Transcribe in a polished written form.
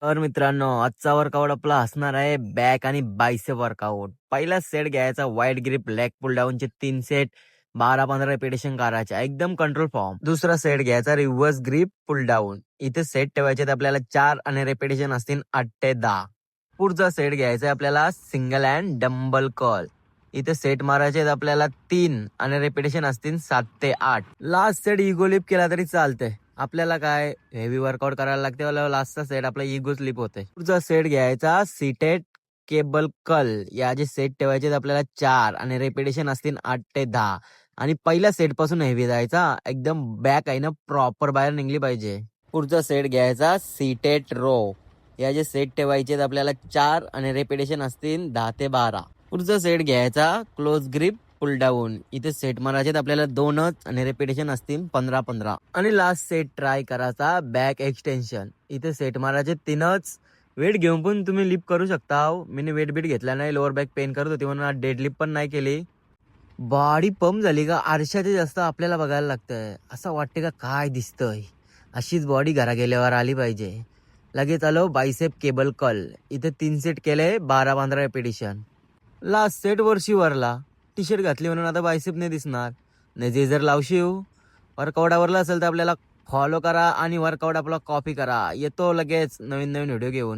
तर मित्रांनो, आजचा वर्कआउट आपला असणार आहे बॅक आणि बायसेप वर्कआउट. पहिला सेट घ्यायचा वाईड ग्रिप लेग पुल डाऊनचे 3 सेट 12-15 रेपिटेशन करायच्या एकदम कंट्रोल फॉर्म. दुसरा सेट घ्यायचा रिव्हर्स ग्रिप पुल डाऊन. इथे सेट ठेवायचे आहेत आपल्याला 4 आणि रेपिटेशन असतील 8 ते 10. पुढचा सेट घ्यायचा आहे आपल्याला सिंगल हँड डंबल कर्ल. इथे सेट मारायचे आहेत आपल्याला 3 आणि रेपिटेशन असतील 7 ते 8. लास्ट सेट इगो लिप केला तरी चालते. आपल्याला काय हेवी वर्कआउट करायला लागते, लास्टचा सेट आपला इगो स्लिप होते. पुढचा सेट घ्यायचा सीटेड केबल कल. याचे सेट ठेवायचे आपल्याला 4 आणि रेपिटेशन असतील 8 ते 10. आणि पहिल्या सेट पासून हेवी जायचा, एकदम बॅक आहे ना प्रॉपर बाहेर निघली पाहिजे. पुढचा सेट घ्यायचा सीटेड रो. याचे सेट ठेवायचे आपल्याला 4 आणि रेपिटेशन असतील 10 ते 12. पुढचा सेट घ्यायचा क्लोज ग्रिप पुल डाऊन. इथे सेट मारायचे आपल्याला 2च आणि रेपिटेशन असतील 15-15. आणि लास्ट सेट ट्राय करायचा बॅक एक्सटेन्शन. इथे सेट मारायचे 3च. वेट घेऊन पण तुम्ही लिफ्ट करू शकता. मी वेट बीट घेतला नाही, लोअर बॅक पेन करत होती म्हणून डेड लिफ्ट पण नाही केली. बॉडी पंप झाली का आरशाचे जास्त आपल्याला बघायला लागतंय. असं वाटते का काय दिसतंय. अशीच बॉडी घरा गेल्यावर आली पाहिजे. लगेच आलो बायसेप केबल कल. इथे 3 सेट केले 12-15 रेपिटेशन. लास्ट सेट वर्षी वरला टी शर्ट घातली म्हणून आता बायसेप नाही दिसणार. नाही जे जर लावशीव वर्कआउट आवरला असेल तर आपल्याला फॉलो करा आणि वर्कआउट आपला कॉपी करा. येतो लगेच नवीन नवीन व्हिडिओ घेऊन.